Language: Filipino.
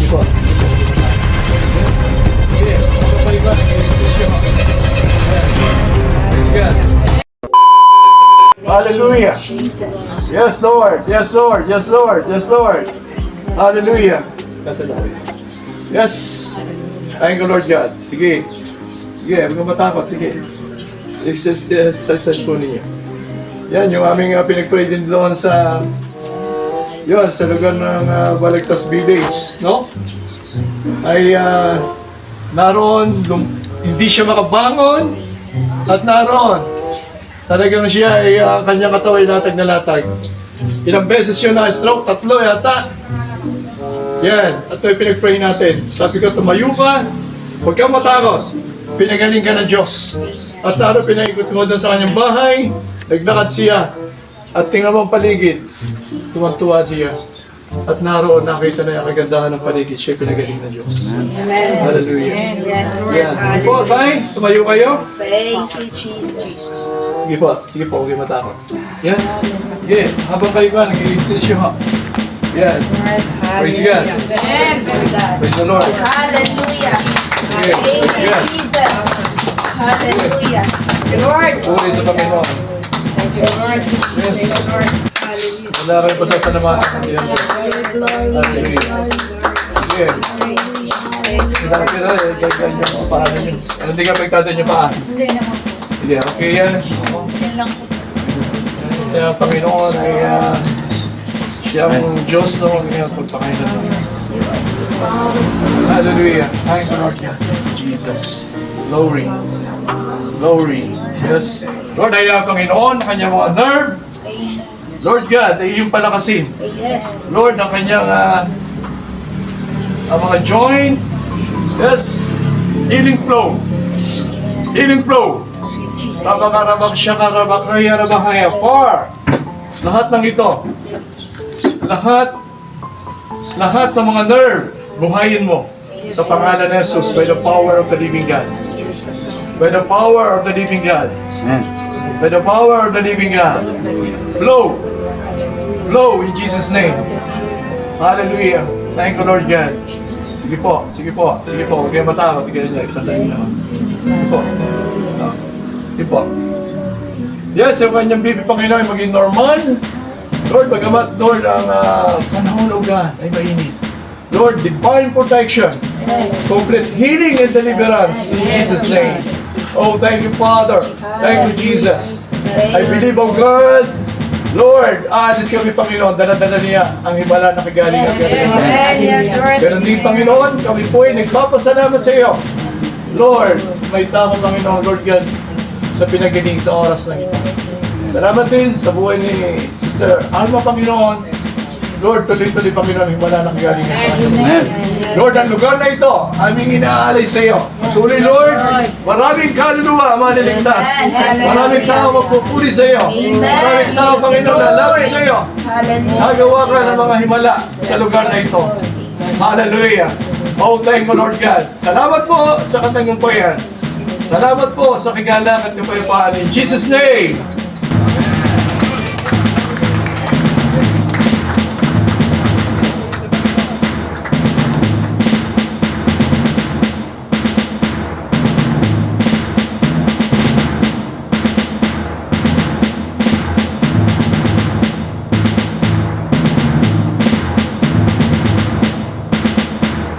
po. Sige, mapapalitan. Praise God. Hallelujah. Yes, Lord. Yes, Lord. Yes, Lord. Yes, Lord. Hallelujah. Yes. Thank you, Lord God. Sige. Sige, huwag kang matakot. Sige. Exercise po ninyo. Yan, yung aming pinag-pray din doon sa yun, sa lugar ng Balagtas Village, no? Ay naroon, hindi siya makabangon at naroon talagang siya ay kanyang katawan ay latag na latag. Ilang beses siya na-stroke, 3 yata. Yan, ito ay pinag-pray natin. Sabi ko, tumayo ka, huwag kang matakot. Pinagaling ka ng Diyos. At lalo pinaikot mo doon sa kanyang bahay, naglakad siya. At tingnan mo ang paligid, tuwang-tuwa siya. At naroon, nakita na yung kagandahan ng paligid, siya pinagaling ng Diyos. Amen. Hallelujah. Yes, Lord. Yan. Sige po, tay, tumayo kayo. Thank you, Jesus. Sige po, huwag kayo matakot. Yan. Sige, habang kayo ka, nag-i-exercise ha. Yan. Praise God. Amen. Praise the Lord. Hallelujah. Sige, Thank praise you, God. Jesus. Hallelujah. Thank you, Lord. Puri sa Panginoon. Thank you, Lord. Yes. Thank you, Lord. Hallelujah. Wala kayo pasasanamahan. Yan. Hallelujah. Sige. Sinabi na eh, gagawin niyo mga paa ninyo. Ano hindi ka pagtatan niyo paa? Hindi naman po. Sige, okay yan. Yan lang po. Kaya Panginoon ay siyang Diyos na huwag niya pagpakailan mo. Hallelujah. Thank you, Lord God. Jesus. Glory. Glory. Yes. Lord, ay Panginoon, kanyang mga nerve. Yes. Lord God, ay iyong palakasin. Yes. Lord, ang kanyang ang mga joint. Yes. Healing flow. Healing flow. Sabakarabak siya karabak raya rabakaya. For lahat ng ito. Lahat ng mga nerve, buhayin mo sa pangalan ng Jesus by the power of the living God. By the power of the living God. By the power of the living God. Flow. Flow in Jesus' name. Hallelujah. Thank you, Lord God. Sige po, sige po, sige po. Huwag kayo matakot. Hindi kayo exercise naman. Sige po. Sige po. Yes, yung kanyang bibi Panginoon ay maging normal. Lord, bagamat, Lord, ang panahon o God ay mainit. Lord, divine protection. Complete healing and deliverance in Jesus' name. Oh, thank you, Father. Thank you, Jesus. I believe, oh God, Lord, alis kami, Panginoon, dala-dala niya ang himala na kagalingan. Yes, Lord. Pero din, Panginoon, kami po ay nagpapasalamat sa iyo. Lord, may tao, Panginoon, Lord God, sa pinagaling sa oras na ito. Salamat din sa buhay ni Sister Alma, Panginoon. Lord, tuloy-tuloy, Panginoon, himala na kagalingan sa kanya. Lord, ang lugar na ito, aming inaalay sa iyo. Tuloy, Lord, maraming kaluluwa maliligtas. Maraming tao magpupuri sa iyo. Maraming tao, Panginoon, lalapit sa iyo. Nagawa ka ng mga himala sa lugar na ito. Hallelujah. Oh, thank you, Lord God. Salamat po sa katagumpayan. Salamat po sa kagalang at kapayapaan. In Jesus' name.